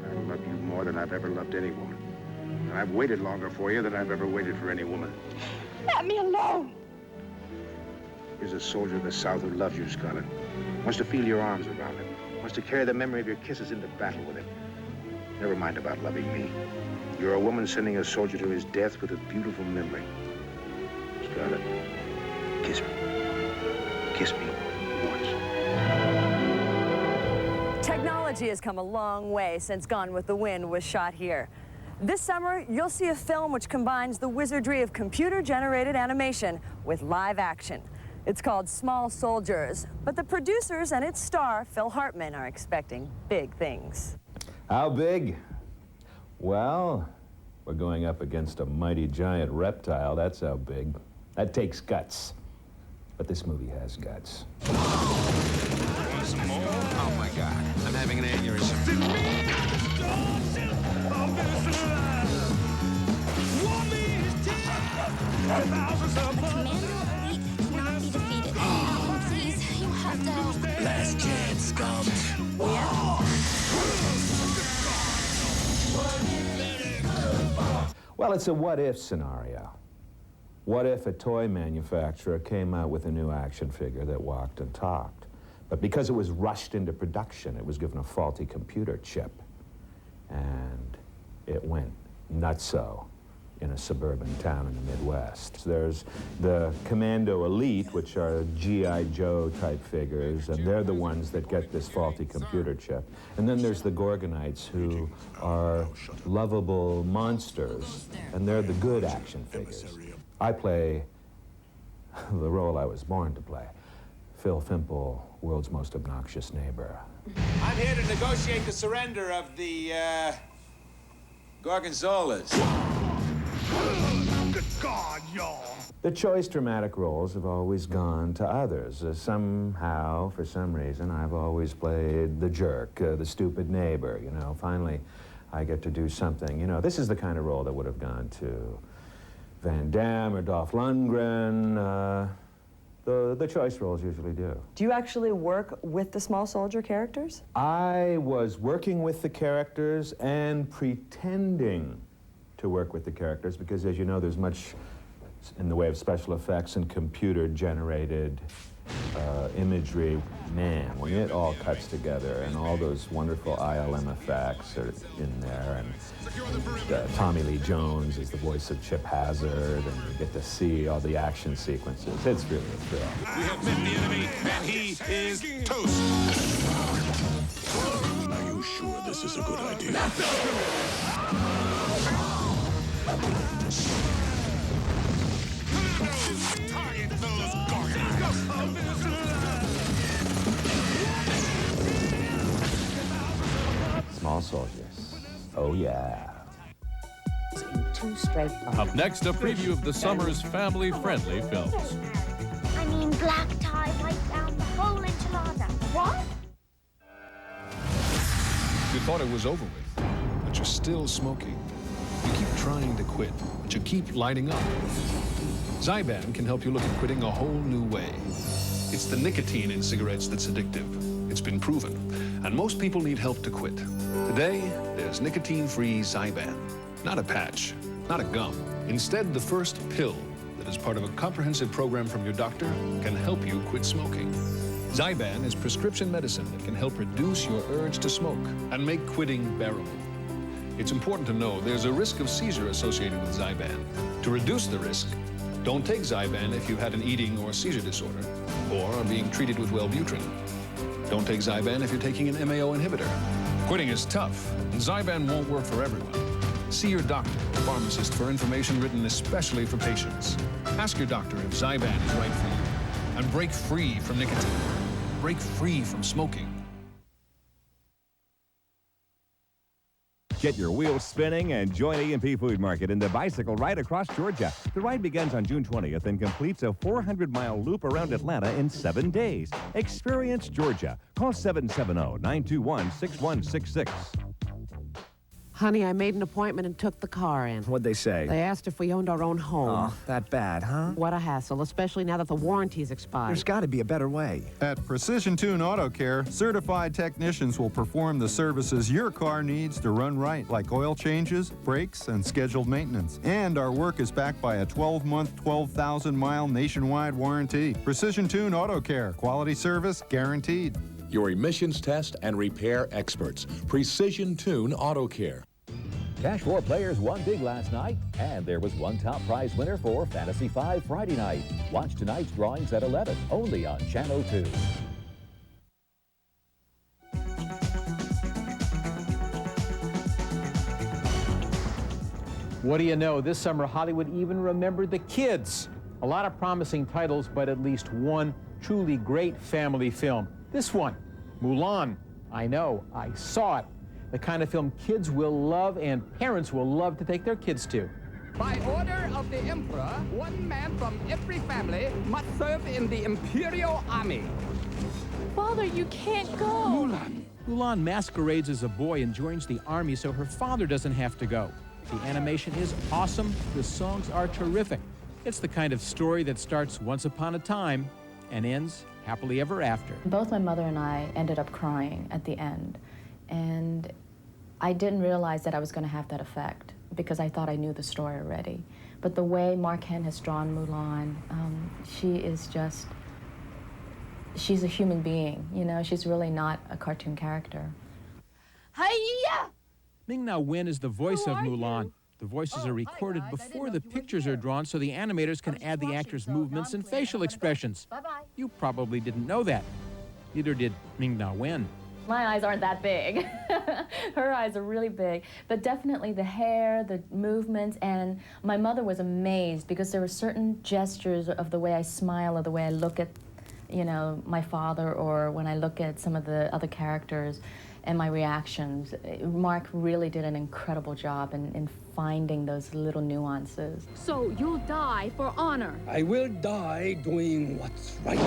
I love you more than I've ever loved any woman. And I've waited longer for you than I've ever waited for any woman. Let me alone. Here's a soldier of the South who loves you, Scarlett. Wants to feel your arms around him. Wants to carry the memory of your kisses into battle with him. Never mind about loving me. You're a woman sending a soldier to his death with a beautiful memory. Scarlett, kiss me. Kiss me once. Technology has come a long way since Gone with the Wind was shot here. This summer, you'll see a film which combines the wizardry of computer-generated animation with live action. It's called Small Soldiers, but the producers and its star, Phil Hartman, are expecting big things. How big? Well, we're going up against a mighty giant reptile. That's how big. That takes guts. But this movie has guts. Some more? Oh my God, I'm having an aneurysm. A commando elite cannot be defeated. Please, you have to help. Last chance, scum. Well, it's a what-if scenario. What if a toy manufacturer came out with a new action figure that walked and talked? But because it was rushed into production, it was given a faulty computer chip. And it went nutso in a suburban town in the Midwest. There's the Commando Elite, which are G.I. Joe type figures, and they're the ones that get this faulty computer chip. And then there's the Gorgonites, who are lovable monsters, and they're the good action figures. I play the role I was born to play. Phil Fimple, world's most obnoxious neighbor. I'm here to negotiate the surrender of the, Gorgonzolas. Good God, y'all. The choice dramatic roles have always gone to others. Somehow, for some reason, I've always played the jerk, the stupid neighbor, you know. Finally, I get to do something. You know, this is the kind of role that would have gone to Van Damme or Dolph Lundgren. The choice roles usually do. Do you actually work with the small soldier characters? I was working with the characters and pretending to work with the characters because, as you know, there's much in the way of special effects and computer-generated imagery. Man, when it all cuts together and all those wonderful ILM effects are in there, and Tommy Lee Jones is the voice of Chip Hazard, and you get to see all the action sequences. It's really a thrill. We have met the enemy, and he is toast. Are you sure this is a good idea? Target those Gorgonites. Small soldiers. Oh, yeah. Too straightforward. Up next, a preview of the summer's family-friendly films. I mean, black tie right down the whole enchilada. What? You thought it was over with, but you're still smoking. You keep trying to quit, but you keep lighting up. Zyban can help you look at quitting a whole new way. It's the nicotine in cigarettes that's addictive. It's been proven, and most people need help to quit. Today, there's nicotine-free Zyban. Not a patch, not a gum. Instead, the first pill that is part of a comprehensive program from your doctor can help you quit smoking. Zyban is prescription medicine that can help reduce your urge to smoke and make quitting bearable. It's important to know there's a risk of seizure associated with Zyban. To reduce the risk, don't take Zyban if you've had an eating or seizure disorder or are being treated with Wellbutrin. Don't take Zyban if you're taking an MAO inhibitor. Quitting is tough, and Zyban won't work for everyone. See your doctor or pharmacist for information written especially for patients. Ask your doctor if Zyban is right for you. And break free from nicotine. Break free from smoking. Get your wheels spinning and join E&P Food Market in the bicycle ride across Georgia. The ride begins on June 20th and completes a 400-mile loop around Atlanta in 7 days. Experience Georgia. Call 770-921-6166. Honey, I made an appointment and took the car in. What'd they say? They asked if we owned our own home. Oh, that bad, huh? What a hassle, especially now that the warranty's expired. There's got to be a better way. At Precision Tune Auto Care, certified technicians will perform the services your car needs to run right, like oil changes, brakes, and scheduled maintenance. And our work is backed by a 12-month, 12,000-mile nationwide warranty. Precision Tune Auto Care. Quality service guaranteed. Your emissions test and repair experts. Precision Tune Auto Care. Cash 4 players won big last night, and there was one top prize winner for Fantasy 5 Friday night. Watch tonight's drawings at 11, only on Channel 2. What do you know? This summer, Hollywood even remembered the kids. A lot of promising titles, but at least one truly great family film. This one, Mulan. I know, I saw it. The kind of film kids will love and parents will love to take their kids to. By order of the Emperor, one man from every family must serve in the Imperial Army. Father, you can't go. Mulan masquerades as a boy and joins the army so her father doesn't have to go. The animation is awesome. The songs are terrific. It's the kind of story that starts once upon a time and ends happily ever after. Both my mother and I ended up crying at the end. And I didn't realize that I was going to have that effect because I thought I knew the story already. But the way Mark Hen has drawn Mulan, she is just, she's a human being, you know? She's really not a cartoon character. Hiya! Ming-Na Wen is the voice of Mulan. The voices are recorded before the pictures are drawn so the animators can add the actors' movements and facial expressions. You probably didn't know that. Neither did Ming-Na Wen. My eyes aren't that big. Her eyes are really big. But definitely the hair, the movements, and my mother was amazed because there were certain gestures of the way I smile or the way I look at, you know, my father, or when I look at some of the other characters and my reactions. Mark really did an incredible job in finding those little nuances. So you'll die for honor. I will die doing what's right.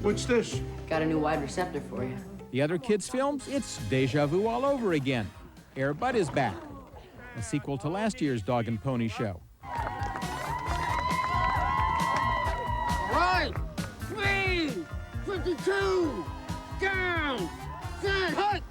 What's this? Got a new wide receptor for you. The other kids' films, it's deja vu all over again. Air Bud is back, a sequel to last year's Dog and Pony Show. Right! 3! 52! Down! Set! Cut!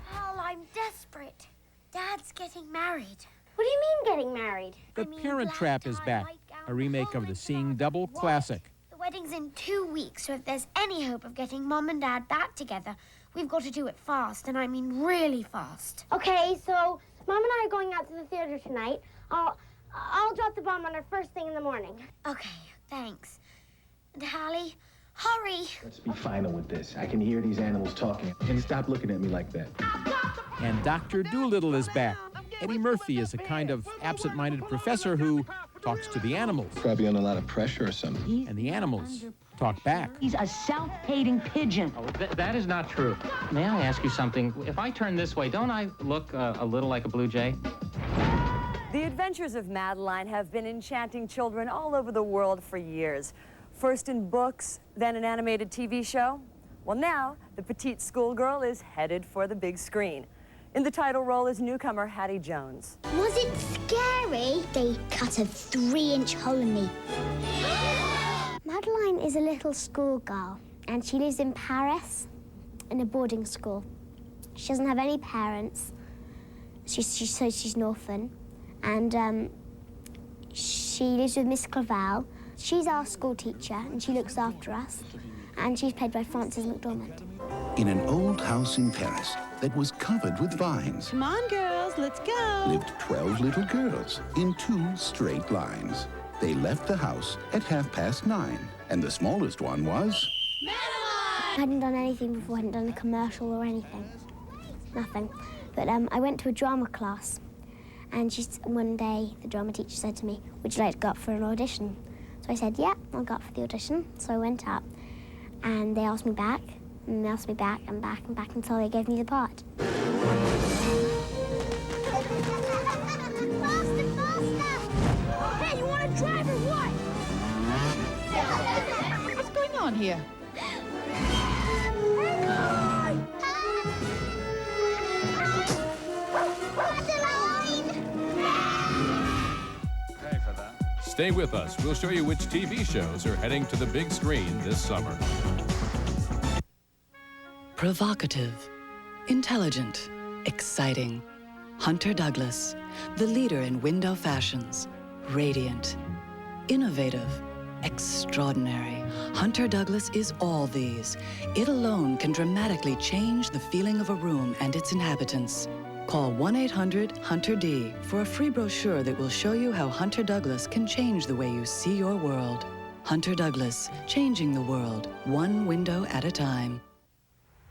Hal, I'm desperate. Dad's getting married. What do you mean getting married? The Parent Trap is back, a remake of the Seeing Double classic. The wedding's in 2 weeks, so if there's any hope of getting Mom and Dad back together, we've got to do it fast, and I mean really fast. Okay, so Mom and I are going out to the theater tonight. I'll drop the bomb on her first thing in the morning. Okay, thanks. And Hallie, hurry. Let's be final with this. I can hear these animals talking. And stop looking at me like that. And Dr. Dolittle is back. Eddie Murphy is a kind of absent-minded professor who talks to the animals. Probably under a lot of pressure or something. And the animals talk back. He's a self-hating pigeon. Oh, that is not true. May I ask you something? If I turn this way, don't I look a little like a blue jay? The Adventures of Madeline have been enchanting children all over the world for years. First in books, then an animated TV show. Well, now, the petite schoolgirl is headed for the big screen. In the title role is newcomer Hattie Jones. Was it scary? They cut a 3-inch hole in me. Madeline is a little schoolgirl, and she lives in Paris in a boarding school. She doesn't have any parents. She's an orphan. And she lives with Miss Clavel. She's our school teacher, and she looks after us. And she's played by Frances McDormand. In an old house in Paris that was covered with vines, Come on, girls, let's go. lived 12 little girls in 2 straight lines. They left the house at 9:30, and the smallest one was... I hadn't done anything before. I hadn't done a commercial or anything. Nothing. But I went to a drama class, and one day the drama teacher said to me, "Would you like to go up for an audition?" So I said, "Yeah, I'll go up for the audition." So I went up, and they asked me back, and they asked me back and back and back until they gave me the part. on here. Stay with us. We'll show you which TV shows are heading to the big screen this summer. Provocative, intelligent, exciting. Hunter Douglas, the leader in window fashions. Radiant, innovative, extraordinary. Hunter Douglas is all these. It alone can dramatically change the feeling of a room and its inhabitants. Call 1-800-HUNTER-D for a free brochure that will show you how Hunter Douglas can change the way you see your world. Hunter Douglas, changing the world, one window at a time.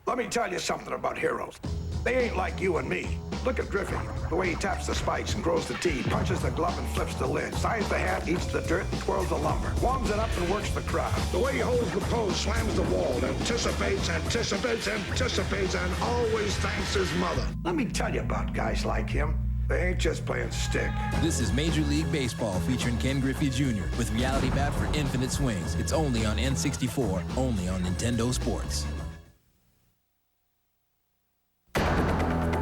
Let me tell you something about heroes. They ain't like you and me. Look at Griffey, the way he taps the spikes and grows the tea, punches the glove and flips the lid, signs the hat, eats the dirt, and twirls the lumber, warms it up and works the crowd. The way he holds the pose, slams the wall, anticipates, and always thanks his mother. Let me tell you about guys like him. They ain't just playing stick. This is Major League Baseball featuring Ken Griffey Jr. with Reality Bat for Infinite Swings. It's only on N64, only on Nintendo Sports.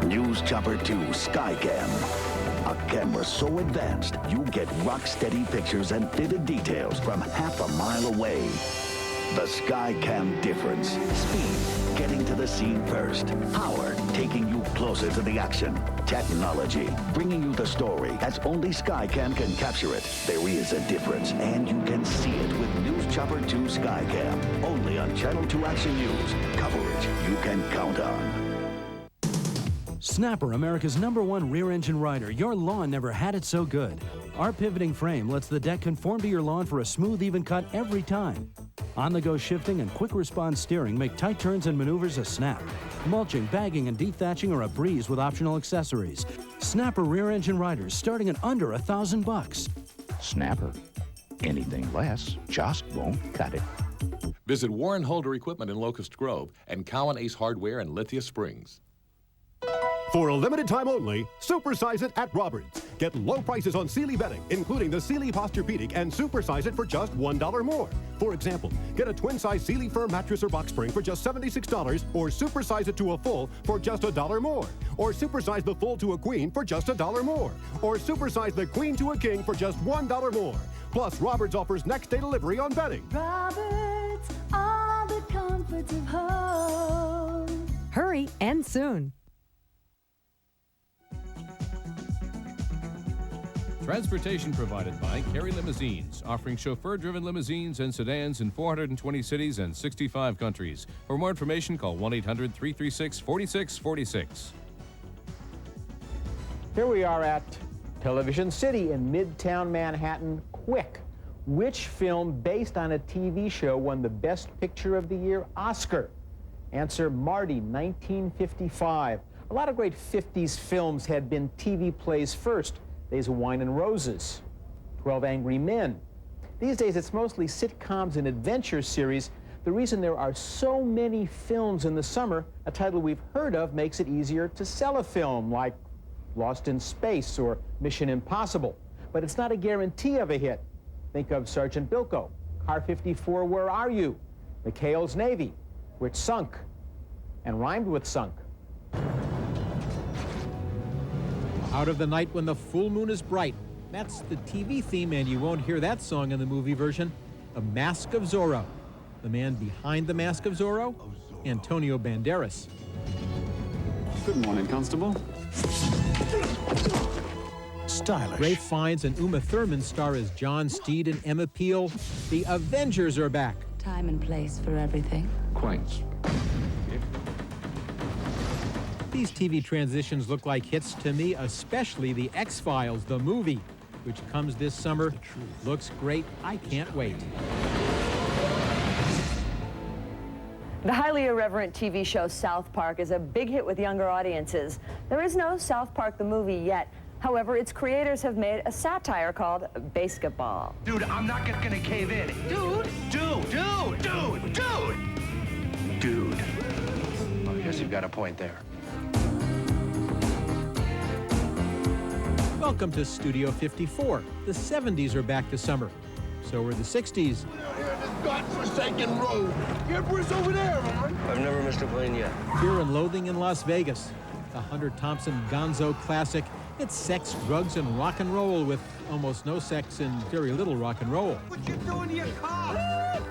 News Chopper 2 Skycam. A camera so advanced, you get rock-steady pictures and vivid details from half a mile away. The Skycam difference. Speed, getting to the scene first. Power, taking you closer to the action. Technology, bringing you the story as only Skycam can capture it. There is a difference, and you can see it with News Chopper 2 Skycam. Only on Channel 2 Action News. Coverage you can count on. Snapper, America's #1 rear-engine rider. Your lawn never had it so good. Our pivoting frame lets the deck conform to your lawn for a smooth, even cut every time. On-the-go shifting and quick-response steering make tight turns and maneuvers a snap. Mulching, bagging, and dethatching are a breeze with optional accessories. Snapper rear-engine riders starting at under $1,000. Snapper. Anything less just won't cut it. Visit Warren Holder Equipment in Locust Grove and Cowan Ace Hardware in Lithia Springs. For a limited time only, supersize it at Roberts. Get low prices on Sealy bedding, including the Sealy Posturepedic, and supersize it for just $1 more. For example, get a twin-size Sealy Firm mattress or box spring for just $76, or supersize it to a full for just $1 more. Or supersize the full to a queen for just $1 more. Or supersize the queen to a king for just $1 more. Plus, Roberts offers next-day delivery on bedding. Roberts, all the comforts of home. Hurry, and soon. Transportation provided by Kerry Limousines, offering chauffeur-driven limousines and sedans in 420 cities and 65 countries. For more information, call 1-800-336-4646. Here we are at Television City in Midtown Manhattan. Quick, which film based on a TV show won the Best Picture of the Year Oscar? Answer: Marty, 1955. A lot of great 50s films had been TV plays first. Days of Wine and Roses, 12 Angry Men. These days, it's mostly sitcoms and adventure series. The reason there are so many films in the summer, a title we've heard of makes it easier to sell a film, like Lost in Space or Mission Impossible. But it's not a guarantee of a hit. Think of Sergeant Bilko, Car 54, Where Are You?, McHale's Navy, which sunk and rhymed with sunk. Out of the Night When the Full Moon is Bright. That's the TV theme, and you won't hear that song in the movie version. The Mask of Zorro. The man behind the Mask of Zorro, Antonio Banderas. Good morning, Constable. Stylish. Ray Fiennes and Uma Thurman star as John Steed and Emma Peel. The Avengers are back. Time and place for everything. Quite. These TV transitions look like hits to me, especially The X-Files, the movie, which comes this summer. Looks great. I can't wait. The highly irreverent TV show South Park is a big hit with younger audiences. There is no South Park the movie yet. However, its creators have made a satire called Basketball. Dude, I'm not gonna cave in. Dude! Well, I guess you've got a point there. Welcome to Studio 54. The 70s are back this summer. So were the 60s. Godforsaken road. The Emperor's over there, man. I've never missed a plane yet. Fear and Loathing in Las Vegas, the Hunter Thompson gonzo classic. It's sex, drugs, and rock and roll with almost no sex and very little rock and roll. What you doing to your car?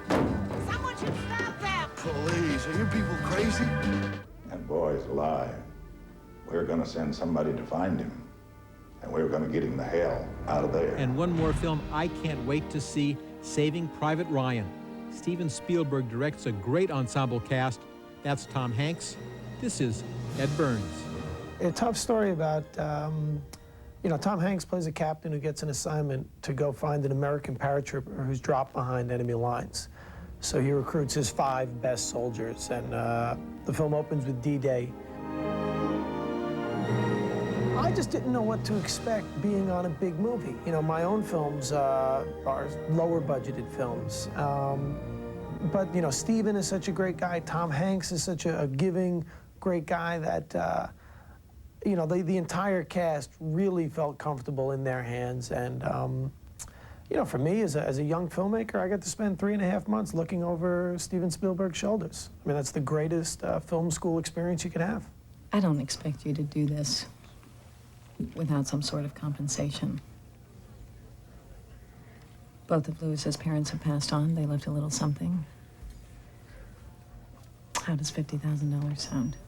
Someone should stop that. Police, are you people crazy? That boy's alive. We're gonna send somebody to find him. And we're gonna get him the hell out of there. And one more film I can't wait to see, Saving Private Ryan. Steven Spielberg directs a great ensemble cast. That's Tom Hanks. This is Ed Burns. A tough story about, Tom Hanks plays a captain who gets an assignment to go find an American paratrooper who's dropped behind enemy lines. So he recruits his 5 best soldiers, and the film opens with D-Day. I just didn't know what to expect being on a big movie. My own films are lower budgeted films. But, Steven is such a great guy. Tom Hanks is such a giving, great guy that, the entire cast really felt comfortable in their hands. And, for me, as a young filmmaker, I got to spend 3.5 months looking over Steven Spielberg's shoulders. I mean, that's the greatest film school experience you could have. I don't expect you to do this without some sort of compensation. Both of Lewis's parents have passed on. They left a little something. How does $50,000 sound?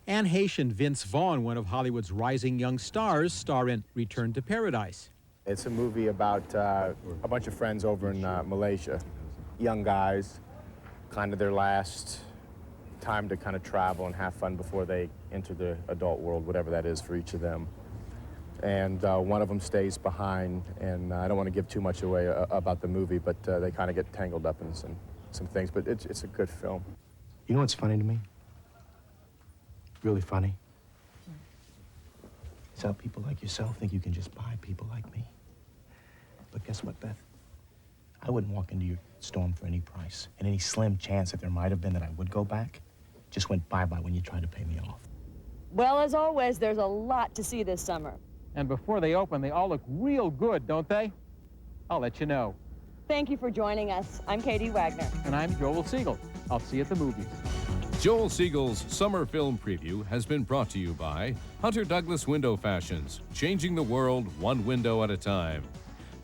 Anne Heche and Vince Vaughn, one of Hollywood's rising young stars, star in Return to Paradise. It's a movie about a bunch of friends over in Malaysia. Young guys, kind of their last time to kind of travel and have fun before they enter the adult world, whatever that is for each of them. And one of them stays behind, and I don't want to give too much away about the movie, but they kind of get tangled up in some things, but it's a good film. You know what's funny to me? Really funny? It's how people like yourself think you can just buy people like me. But guess what, Beth? I wouldn't walk into your storm for any price, and any slim chance that there might have been that I would go back just went bye-bye when you tried to pay me off. Well, as always, there's a lot to see this summer. And before they open, they all look real good, don't they? I'll let you know. Thank you for joining us. I'm Katie Wagner. And I'm Joel Siegel. I'll see you at the movies. Joel Siegel's summer film preview has been brought to you by Hunter Douglas Window Fashions, changing the world one window at a time.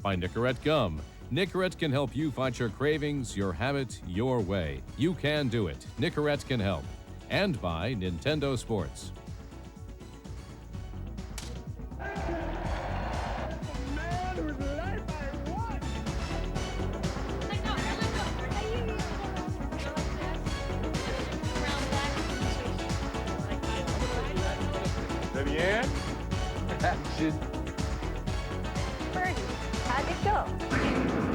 By Nicorette Gum. Nicorette can help you fight your cravings, your habit, your way. You can do it. Nicorette can help. And by Nintendo Sports. Vivian? Birdie, how'd it go?